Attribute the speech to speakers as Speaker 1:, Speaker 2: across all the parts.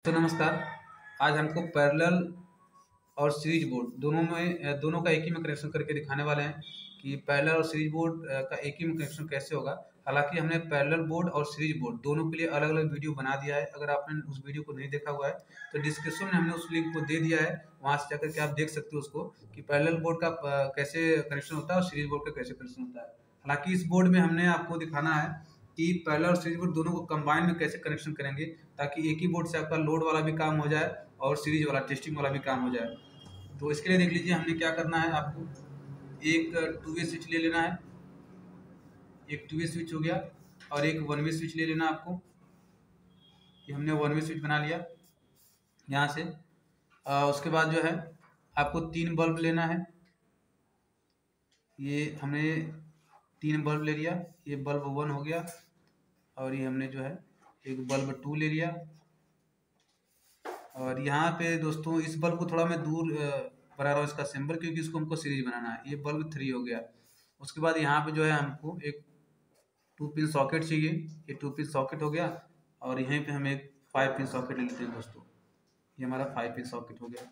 Speaker 1: तो नमस्कार। आज हमको पैरेलल और सीरीज बोर्ड दोनों का एक ही में कनेक्शन करके दिखाने वाले हैं कि पैरेलल और सीरीज बोर्ड का एक ही में कनेक्शन कैसे होगा। हालांकि हमने पैरेलल बोर्ड और सीरीज बोर्ड दोनों के लिए अलग अलग वीडियो बना दिया है। अगर आपने उस वीडियो को नहीं देखा हुआ है तो डिस्क्रिप्शन में हमने उस लिंक को दे दिया है, वहां से जाकर के आप देख सकते हो उसको कि पैरेलल बोर्ड का कैसे कनेक्शन होता है और सीरीज बोर्ड का कैसे कनेक्शन होता है। हालांकि इस बोर्ड में हमने आपको दिखाना है कि पैरेलल और सीरीज बोर्ड दोनों को कंबाइन में कैसे कनेक्शन करेंगे ताकि एक ही बोर्ड से आपका लोड वाला भी काम हो जाए और सीरीज वाला टेस्टिंग वाला भी काम हो जाए। तो इसके लिए देख लीजिए हमने क्या करना है। आपको एक टू वे स्विच ले लेना है, एक टू वे स्विच हो गया, और एक वन वे स्विच ले लेना आपको। ये हमने वन वे स्विच बना लिया यहाँ से। उसके बाद जो है आपको 3 बल्ब लेना है। ये हमने 3 बल्ब ले लिया। ये बल्ब 1 हो गया और ये हमने जो है एक बल्ब 2 ले लिया। और यहाँ पे दोस्तों इस बल्ब को थोड़ा मैं दूर बना रहा हूँ इसका सिंबल, क्योंकि इसको हमको सीरीज बनाना है। ये बल्ब 3 हो गया। उसके बाद यहाँ पे जो है हमको एक 2 पिन सॉकेट चाहिए। ये 2 पिन सॉकेट हो गया और यहीं पे हम एक 5 पिन सॉकेट ले लेते हैं दोस्तों। ये हमारा 5 पिन सॉकेट हो गया।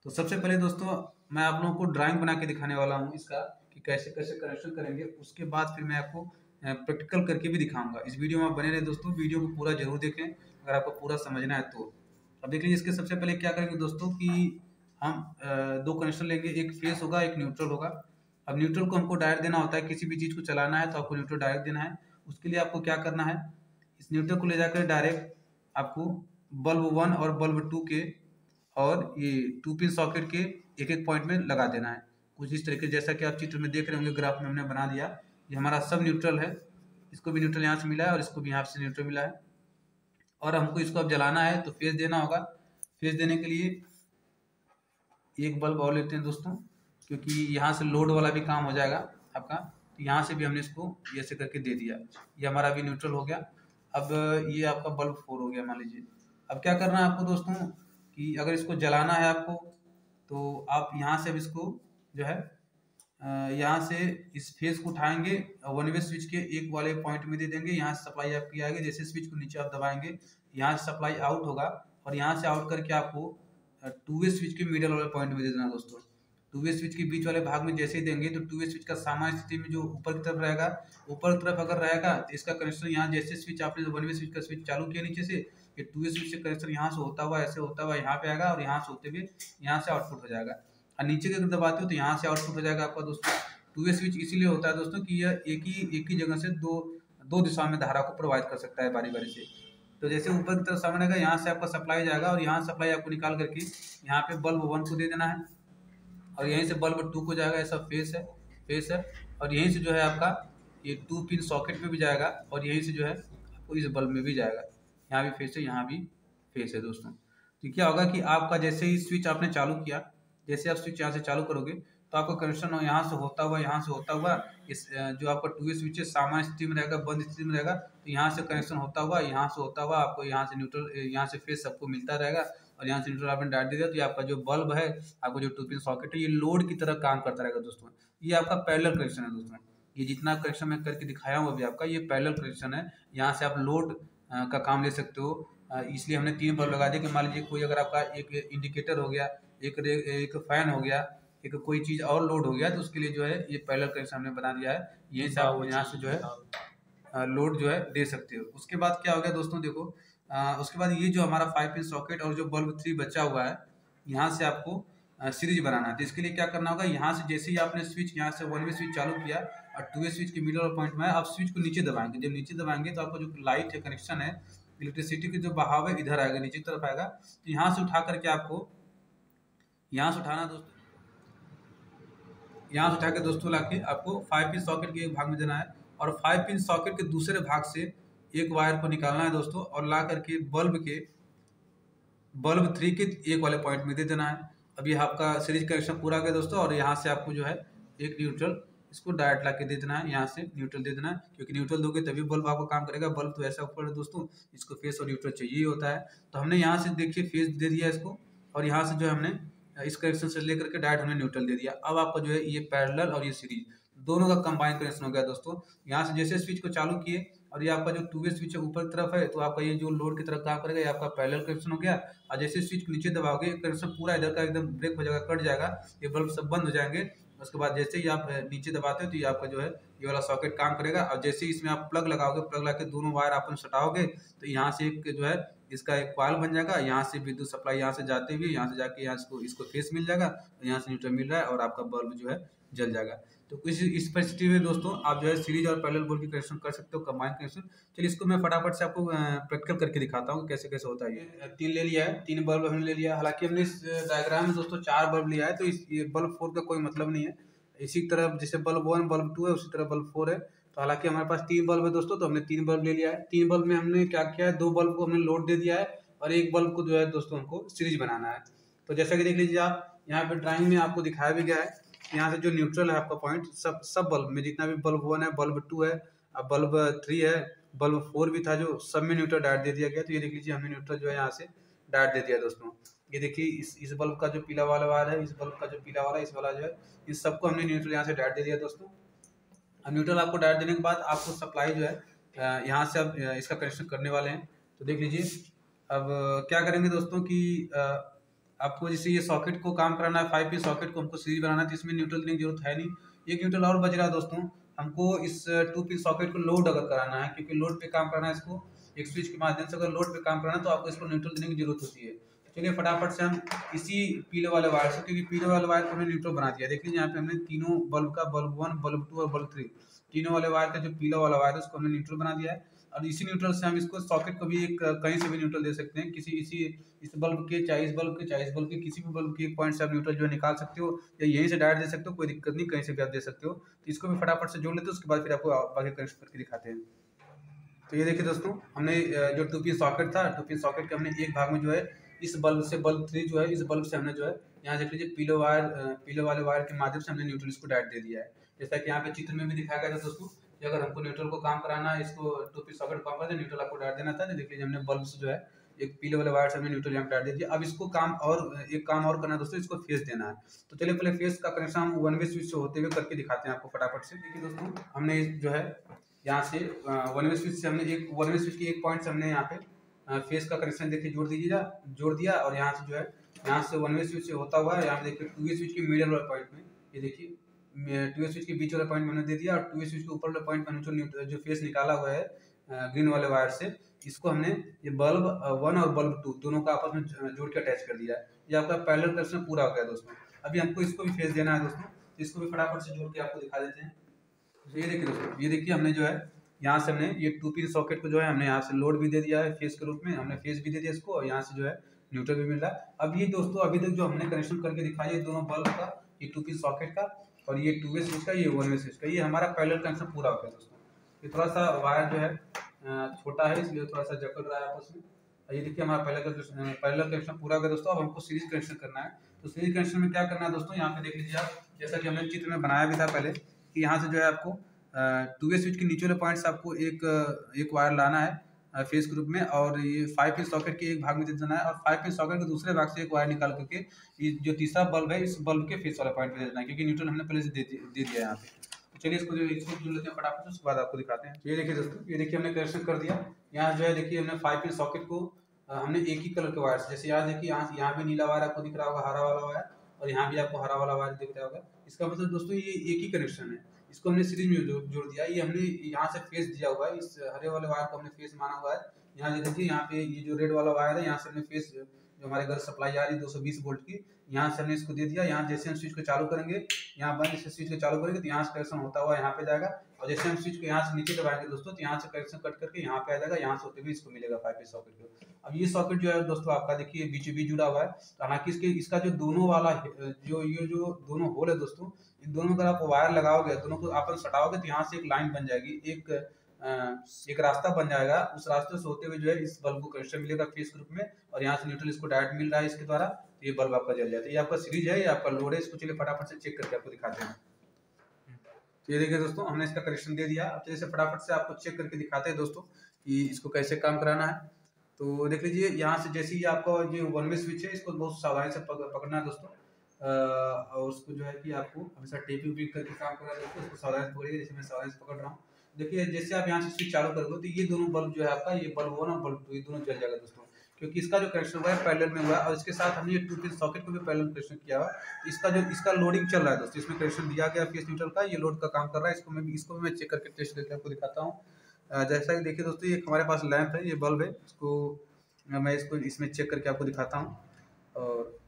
Speaker 1: तो सबसे पहले दोस्तों मैं आप लोगों को ड्राइंग बना के दिखाने वाला हूँ इसका कि कैसे कैसे कनेक्शन करेंगे। उसके बाद फिर मैं आपको प्रैक्टिकल करके भी दिखाऊंगा। इस वीडियो में आप बने रहे दोस्तों, वीडियो को पूरा जरूर देखें अगर आपको पूरा समझना है तो। अब देख लीजिए इसके सबसे पहले क्या करेंगे दोस्तों कि हम 2 कनेक्शन लेंगे, एक फेस होगा एक न्यूट्रल होगा। अब न्यूट्रल को हमको डायरेक्ट देना होता है, किसी भी चीज़ को चलाना है तो आपको न्यूट्रल डायरेक्ट देना है। उसके लिए आपको क्या करना है, इस न्यूट्रल को ले जाकर डायरेक्ट आपको बल्ब 1 और बल्ब 2 के और ये 2 पिन सॉकेट के एक एक पॉइंट में लगा देना है। कुछ इस तरीके जैसा कि आप चित्र में देख रहे होंगे, ग्राफ में हमने बना दिया। ये हमारा सब न्यूट्रल है, इसको भी न्यूट्रल यहाँ से मिला है और इसको भी यहाँ से न्यूट्रल मिला है। और हमको इसको अब जलाना है तो फेस देना होगा। फेस देने के लिए एक बल्ब और लेते हैं दोस्तों, क्योंकि यहाँ से लोड वाला भी काम हो जाएगा आपका। तो यहाँ से भी हमने इसको ऐसे करके दे दिया। ये हमारा भी न्यूट्रल हो गया। अब ये आपका बल्ब 4 हो गया मान लीजिए। अब क्या करना है आपको दोस्तों कि अगर इसको जलाना है आपको तो आप यहाँ से अब इसको जो है यहाँ से इस फेस को उठाएंगे, वन वे स्विच के एक वाले पॉइंट में दे देंगे। यहाँ से सप्लाई आपकी आएगी, जैसे स्विच को नीचे आप दबाएंगे यहाँ से सप्लाई आउट होगा और यहाँ से आउट करके आपको 2 वे स्विच के मिडल वाले पॉइंट में दे देना दोस्तों। 2 वे स्विच के बीच वाले भाग में जैसे ही देंगे तो 2 वे स्विच का सामान्य स्थिति में जो ऊपर की तरफ रहेगा, ऊपर की तरफ अगर रहेगा तो इसका कनेक्शन यहाँ जैसे स्विच आपने वन वे स्विच का स्विच चालू किया नीचे से, ये 2 वे स्विच से कनेक्शन यहाँ से होता हुआ ऐसे होता हुआ यहाँ पे आएगा और यहाँ से होते हुए यहाँ से आउटपुट हो जाएगा। और नीचे के अगर दबाते हो तो यहाँ से आउटपुट हो जाएगा आपका दोस्तों। 2 वे स्विच इसीलिए होता है दोस्तों कि यह एक ही जगह से दो दिशा में धारा को प्रोवाइड कर सकता है बारी बारी से। तो जैसे ऊपर की तरफ सामने का यहाँ से आपका सप्लाई जाएगा और यहाँ सप्लाई आपको निकाल करके यहाँ पे बल्ब 1 को दे देना है और यहीं से बल्ब 2 को जाएगा। ऐसा फेस है और यहीं से जो है आपका ये 2 पिन सॉकेट में भी जाएगा और यहीं से जो है आपको इस बल्ब में भी जाएगा। यहाँ भी फेस है, यहाँ भी फेस है दोस्तों। तो क्या होगा कि आपका जैसे ही स्विच आपने चालू किया, जैसे आप स्विच यहाँ से चालू करोगे तो आपका कनेक्शन यहाँ से होता हुआ इस जो आपका 2 वे स्विच है सामान्य स्थिति में रहेगा, बंद स्थिति में रहेगा। तो यहाँ से कनेक्शन होता हुआ आपको यहाँ से न्यूट्रल, यहाँ से फेस सबको मिलता रहेगा और यहाँ से न्यूट्रल आपने डाल दिया तो ये आपका जो बल्ब है, आपको जो 2 पिन सॉकेट है, ये लोड की तरह काम करता रहेगा दोस्तों। ये आपका पैरेलल कनेक्शन है दोस्तों। ये जितना कनेक्शन मैं करके दिखाया हूँ अभी आपका, ये पैरेलल कनेक्शन है। यहाँ से आप लोड का काम ले सकते हो। इसलिए हमने 3 बल्ब लगा दिया कि मान लीजिए कोई अगर आपका एक इंडिकेटर हो गया, एक फैन हो गया, एक कोई चीज़ और लोड हो गया तो उसके लिए जो है ये पैरेलल कनेक्शन हमने बना दिया है। यहीं से आप यहाँ से जो है लोड जो है दे सकते हो। उसके बाद क्या हो गया दोस्तों, देखो उसके बाद ये जो हमारा 5 पिन सॉकेट और जो बल्ब 3 बचा हुआ है, यहाँ से आपको सीरीज बनाना है। तो इसके लिए क्या करना होगा, यहाँ से जैसे ही आपने स्विच यहाँ से 1 वे स्विच चालू किया और 2 वे स्विच के मिडल पॉइंट में आप स्विच को नीचे दबाएंगे। जब नीचे दबाएंगे तो आपका जो लाइट है, कनेक्शन है, इलेक्ट्रिसिटी की जो बहाव है इधर आएगा, नीचे की तरफ आएगा। तो यहाँ से उठा करके आपको यहाँ से उठाना दोस्तों, यहाँ से उठा के दोस्तों लाके आपको 5 पिन सॉकेट के एक भाग में देना है और 5 पिन सॉकेट के दूसरे भाग से एक वायर को निकालना है दोस्तों और ला करके बल्ब 3 के एक वाले पॉइंट में दे देना है। अभी आपका सीरीज कनेक्शन पूरा गया दोस्तों और यहाँ से आपको जो है एक न्यूट्रल इसको डायरेक्ट ला के दे देना है। यहाँ से न्यूट्रल दे देना है, क्योंकि न्यूट्रल दोगे तभी बल्ब आपको काम करेगा। बल्ब तो ऐसा ऊपर है दोस्तों, इसको फेस और न्यूट्रल चाहिए ही होता है। तो हमने यहाँ से देखिए फेस दे दिया इसको और यहाँ से जो है हमने इस कनेक्शन से लेकर के डायरेक्ट हमने न्यूट्रल दे दिया। अब आपका जो है ये पैरेलल और ये सीरीज दोनों का कंबाइन कनेक्शन हो गया दोस्तों। यहाँ से जैसे स्विच को चालू किए और ये आपका जो टू वे स्विच है ऊपर की तरफ है, तो आपका ये जो लोड की तरफ काम करेगा, ये आपका पैरेलल कनेक्शन हो गया। और जैसे स्विच नीचे दबाओगे, कनेक्शन पूरा इधर का एकदम ब्रेक हो जाएगा, कट जाएगा, ये बल्ब सब बंद हो जाएंगे। उसके बाद जैसे ही आप नीचे दबाते हो तो ये आपका जो है ये वाला सॉकेट काम करेगा। और जैसे ही इसमें आप प्लग लगाओगे, प्लग लगा के दोनों वायर आप सटाओगे, तो यहाँ से एक जो है इसका एक कॉइल बन जाएगा। यहाँ से विद्युत सप्लाई यहाँ से जाते हुए यहाँ से जाके यहाँ इसको फेस मिल जाएगा, यहाँ से न्यूट्रल मिल रहा है और आपका बल्ब जो है जल जाएगा। तो इस परिस्थिति में दोस्तों आप जो है सीरीज और पैरेलल बोर्ड की कनेक्शन कर सकते हो, कंबाइन कनेक्शन। चलिए इसको मैं फटाफट से आपको प्रैक्टिकल करके दिखाता हूँ कैसे कैसे होता है। ये 3 ले लिया है, 3 बल्ब हमने ले लिया। हालांकि हमने इस डायग्राम में दोस्तों 4 बल्ब लिया है, तो इस ये बल्ब 4 का कोई मतलब नहीं है। इसी तरह जैसे बल्ब 1 बल्ब 2 है, उसी तरह बल्ब 4 है। तो हालांकि हमारे पास 3 बल्ब है दोस्तों, तो हमने 3 बल्ब ले लिया है। 3 बल्ब में हमने क्या किया है, 2 बल्ब को हमने लोड दे दिया है और एक बल्ब को जो है दोस्तों हमको सीरीज बनाना है। तो जैसा कि देख लीजिए आप यहाँ पे ड्राइंग में आपको दिखाया भी गया है। यहाँ से जो न्यूट्रल है आपका पॉइंट, सब बल्ब में जितना भी बल्ब 1 है, बल्ब 2 है, अब बल्ब 3 है, बल्ब 4 भी था, जो सब में न्यूट्रल डायरेक्ट दे दिया गया। तो ये देख लीजिए हमने न्यूट्रल जो है यहाँ से डायरेक्ट दे दिया दोस्तों। ये देखिए इस बल्ब का जो पीला वाला वायर है, इस बल्ब का जो पीला वाला, इस वाला जो है, इस सबको हमने न्यूट्रल यहाँ से डायरेक्ट दे दिया दोस्तों। अब न्यूट्रल आपको डायरेक्ट देने के बाद आपको सप्लाई जो है यहाँ से अब इसका कनेक्शन करने वाले हैं। तो देख लीजिए अब क्या करेंगे दोस्तों कि आपको जैसे ये सॉकेट को काम कराना है, 5 पिन सॉकेट को हमको सीरीज बनाना है, तो इसमें न्यूट्रल देने की जरूरत है नहीं। एक न्यूट्रल और बच रहा है दोस्तों, हमको इस 2 पिन सॉकेट को लोड अगर कराना है, क्योंकि लोड पे काम करना है इसको, एक स्विच के माध्यम से अगर लोड पे काम कराना है तो आपको इसको न्यूट्रल देने की जरूरत होती है। चलिए फटाफट से हम इसी पीले वाले वायर से, क्योंकि पीले वाले वायर को हमने न्यूट्रल बना दिया। देखिए यहाँ पे हमने तीनों बल्ब का, बल्ब 1 बल्ब 2 और बल्ब 3, तीनों वाले वायर का जो पीला वाला वायर है उसको हमने न्यूट्रल बना दिया है। और इसी न्यूट्रल से हम इसको सॉकेट को भी एक कहीं से भी न्यूट्रल दे सकते हैं, किसी इसी इस बल्ब के, चाहे इस बल्ब के, चाहे इस बल्ब के, किसी भी बल्ब के एक पॉइंट से आप न्यूट्रल जो है निकाल सकते हो, या यहीं से डायरेक्ट दे सकते हो, कोई दिक्कत नहीं, कहीं से भी आप दे सकते हो। तो इसको भी फटाफट से जोड़ लेते हैं, उसके बाद फिर आपको बाकी कनेक्शन करके दिखाते हैं। तो ये देखिए दोस्तों, हमने जो 2 पिन सॉकेट था, 2 पिन सॉकेट के हमने एक भाग में जो है इस बल्ब से, बल्ब 3 जो है, इस बल्ब से हमने जो है यहाँ देख लीजिए पीले वायर, पीले वाले वायर के माध्यम से हमने न्यूट्रल इसको डायरेक्ट दे दिया है। जैसा कि यहाँ पे चित्र में भी दिखाया गया था दोस्तों कि अगर हमको न्यूट्रल को काम कराना है, इसको 2 पिन सॉकेट काम करना है, न्यूट्रल आपको डायरेक्ट देना था। तो देख लीजिए हमने बल्ब से जो है एक पीले वाले वायर से हमने न्यूट्रल यहाँ डायरेक्ट दे दिया। अब इसको काम और एक काम और करना है दोस्तों, इसको फेस देना है। तो चलिए पहले फेस का कनेक्शन हम 1 वे स्विच से होते हुए करके दिखाते हैं आपको फटाफट से। देखिए दोस्तों, हमने जो है यहाँ से 1 वे स्विच से हमने एक 1 वे स्विच के एक पॉइंट से हमने यहाँ पे फेस का कनेक्शन देखिए जोड़ दिया। और यहाँ से जो है यहाँ से 1 वे स्विच से होता हुआ यहाँ पे देखिए 2 वे स्विच के मिडल वाले पॉइंट में, ये देखिए 2 वे स्विच के बीच वाले पॉइंट मैंने दे दिया, और 2 वे स्विच के ऊपर वाले पॉइंट मैंने जो फेस निकाला हुआ है ग्रीन वाले वायर से, इसको हमने ये बल्ब 1 और बल्ब 2 दोनों का आपस में जोड़ के अटैच कर दिया है। ये आपका पैरेलल कनेक्शन पूरा हो गया दोस्तों। अभी हमको इसको भी फेस देना है दोस्तों, तो इसको भी फटाफट से जोड़ के आपको दिखा देते हैं। तो ये देखिए दोस्तों, ये देखिए हमने जो है यहाँ से हमने ये 2 पिन सॉकेट को जो है हमने यहाँ से लोड भी दे दिया है फेस के रूप में, हमने फेस भी दे दिया इसको, और यहाँ से जो है न्यूट्रल भी मिल रहा है। अब ये दोस्तों अभी तक जो हमने कनेक्शन करके दिखाया है दोनों बल्ब का, ये 2 पिन सॉकेट का, और ये 2 वे स्विच का, ये 1 वे स्विच का, ये हमारा पैरेलल कनेक्शन पूरा हो गया दोस्तों। ये थोड़ा सा वायर जो है छोटा है, इसलिए थोड़ा सा जकड़ रहा है आपस में। ये देखिए हमारा पैरेलल कनेक्शन पूरा हो गया दोस्तों। अब हमको सीरीज कनेक्शन करना है। तो सीरीज कनेक्शन में क्या करना है दोस्तों, यहाँ पे देख लीजिए आप, जैसा कि हमने चित्र में बनाया भी था पहले, कि यहाँ से जो है आपको 2 वे स्विच के नीचे वाले पॉइंट से आपको एक वायर लाना है फेस ग्रुप में, और ये 5 पिन सॉकेट के एक भाग में दे देना है, और 5 पिन सॉकेट के दूसरे भाग से एक वायर निकाल करके ये जो तीसरा बल्ब है, इस बल्ब के फेस वाले पॉइंट पे दे देना है, क्योंकि न्यूट्रल हमने पहले से दे दिया है यहाँ पे। तो चलिए इसको जोड़ लेते हैं फटाफट, उसके बाद आपको दिखाते हैं। ये देखिए दोस्तों, ये देखिए हमने कनेक्शन कर दिया। यहाँ जो है देखिए हमने 5 पिन सॉकेट को हमने एक ही कलर के वायर से, जैसे यहाँ देखिए यहाँ पे नीला वायर आपको दिख रहा होगा, हरा वाला वायर, और यहाँ भी आपको हरा वाला वायर दिख रहा होगा। इसका मतलब दोस्तों ये एक ही कनेक्शन है, इसको हमने सीरीज में जोड़ दिया। ये हमने यहाँ से फेस दिया हुआ है, इस हरे वाले वायर को हमने फेस माना हुआ है। यहाँ देखिए यहाँ पे ये जो रेड वाला वायर है, यहाँ से हमने फेस, जो हमारे घर सप्लाई आ रही है 220 वोल्ट की, यहाँ से हमने इसको दे दिया। यहाँ जैसे हम स्विच को चालू करेंगे, यहाँ बंद, जैसे स्विच को चालू करेंगे तो यहाँ से कनेक्शन होता हुआ यहाँ पे जाएगा, और जैसे हम स्विच को यहाँ से नीचे दबाएंगे दोस्तों, तो यहाँ से कनेक्शन कट करके यहाँ पे आ जाएगा, यहाँ से होते हुए इसको मिलेगा 5 पिन सॉकेट को। अब ये सॉकेट जो है दोस्तों आपका देखिए बीचों बीच जुड़ा हुआ है। तो हालांकि इसका जो दोनों वाला जो दोनों होल है दोस्तों, इन दोनों का आप वायर लगाओगे, दोनों को आप सटाओगे, तो यहाँ से एक लाइन बन जाएगी, एक रास्ता बन जाएगा। उस रास्ते से होते हुए जो है इस बल्ब को कनेक्शन मिलेगा फेस ग्रुप में, और यहाँ से न्यूट्रल इसको डायरेक्ट मिल रहा है इसके द्वारा, तो ये बल्ब आपका जल जाता है। ये आपका सीरीज है, ये आपका लोड है। इसको चलिए फटाफट से चेक करके आपको दिखाते हैं। तो ये देखिए दोस्तों, हमने इसका कनेक्शन दे दिया। अब जैसे फटाफट से आपको चेक करके दिखाते हैं दोस्तों कि इसको कैसे काम कराना है। तो देख लीजिए यहाँ से जैसे ही आपका जो 1 वे स्विच है, इसको बहुत सावधानी से पकड़ना है दोस्तों, और उसको जो है कि आपको हमेशा टेपिंग करके काम करना है दोस्तों। इसको सावधानी से पकड़िए, जैसे मैं सावधानी से पकड़ रहा हूँ। देखिए जैसे आप यहाँ से स्विच चालू करोगे तो ये दोनों बल्ब जो है आपका, ये बल्ब 1 और बल्ब 2 ये दोनों जल जाएगा दोस्तों, क्योंकि इसका जो कनेक्शन हुआ है पैरेलल में हुआ है और इसके साथ हमने ये 2 पिन सॉकेट को भी पैरेलल कनेक्शन किया हुआ है। इसका लोडिंग चल रहा है दोस्तों, इसमें कनेक्शन दिया गया फेस न्यूट्रल का, ये लोड का काम कर रहा है। इसको भी मैं चेक करके टेस्ट करके आपको दिखाता हूँ। जैसा कि देखिए दोस्तों, ये हमारे पास लैंप है, ये बल्ब है, इसको मैं इसको इसमें चेक करके आपको दिखाता हूँ। और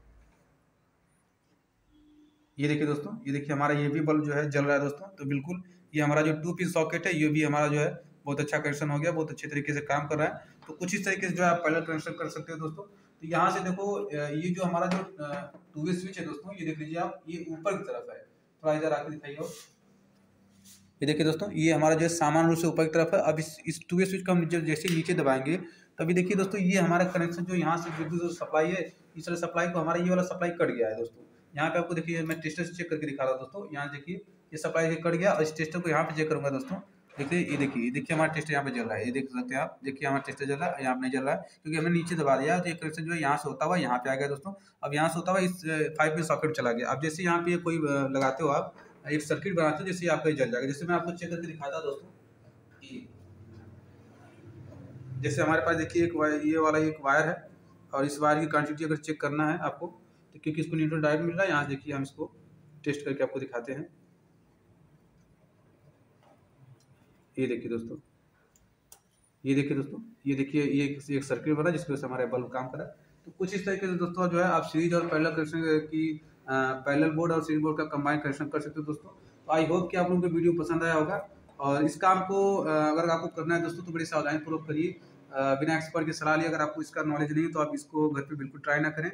Speaker 1: ये देखिए दोस्तों, ये देखिए हमारा ये भी बल्ब जो है जल रहा है दोस्तों। तो बिल्कुल ये हमारा जो 2 पिन सॉकेट है, ये भी हमारा जो है बहुत अच्छा कनेक्शन हो गया, बहुत अच्छे तरीके से काम कर रहा है। तो कुछ इस तरीके से जो है आप पैरेलल कनेक्शन कर सकते हो दोस्तों। तो यहाँ से देखो ये जो हमारा जो 2 वे स्विच है दोस्तों, ये देख लीजिए आप, ये ऊपर की तरफ है, थोड़ा इधर आके दिखाइए। ये देखिए दोस्तों, ये हमारा जो है सामान्य रूप से ऊपर की तरफ है। अब इस 2 वे स्विच को हम जैसे नीचे दबाएंगे, तभी देखिए दोस्तों ये हमारा कनेक्शन जो यहाँ से विद्युत सप्लाई है, इस वाले सप्लाई को हमारा ये वाला सप्लाई कट गया है दोस्तों। यहाँ पे आपको देखिए मैं टेस्टर से चेक करके दिखा रहा हूँ दोस्तों। यहाँ देखिए ये सप्लाई कट गया और इस टेस्टर को यहाँ पे चेक करूंगा दोस्तों। देखिए ये देखिए हमारा टेस्टर यहाँ पे जल रहा है, ये देख सकते हैं आप। देखिए हमारा टेस्टर जल रहा है, यहाँ पे नहीं जल रहा है क्योंकि हमने नीचे दबा दिया। तो ये कनेक्शन जो है यहाँ से होता हुआ यहाँ पे आ गया दोस्तों। अब यहाँ से होता हुआ इस 5 पिन सॉकेट चला गया। अब जैसे यहाँ पे कोई लगाते हो आप, एक सर्किट बनाते हो, जैसे आपका जल जाएगा। जैसे मैं आपको चेक करके दिखाता दोस्तों, जैसे हमारे पास देखिए ये वाला एक वायर है और इस वायर की क्वांटिटी अगर चेक करना है आपको, तो क्योंकि इसको न्यूट्रल डायोड मिल रहा है, यहाँ देखिए हम इसको टेस्ट करके आपको दिखाते हैं। ये देखिए दोस्तों, ये देखिए ये एक सर्किट बना जिसकी वजह से हमारा बल्ब काम कर रहा है। तो कुछ इस तरीके से दोस्तों जो है आप सीरीज और पैरेलल कनेक्शन की पैरेलल बोर्ड और सीरीज बोर्ड का कंबाइन कनेक्शन कर सकते हो दोस्तों। तो आई होप कि आप लोगों को वीडियो पसंद आया होगा। और इस काम को अगर आपको करना है दोस्तों तो बड़ी सावधानी पूर्वक करिए, बिना एक्सपर्ट की सलाह लिए। अगर आपको इसका नॉलेज नहीं है तो आप इसको घर पे बिल्कुल ट्राई ना करें।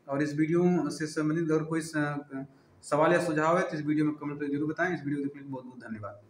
Speaker 1: और इस वीडियो से संबंधित अगर कोई सवाल या सुझाव है तो इस वीडियो में कमेंट करके जरूर बताएं। इस वीडियो को देखने के लिए बहुत बहुत धन्यवाद।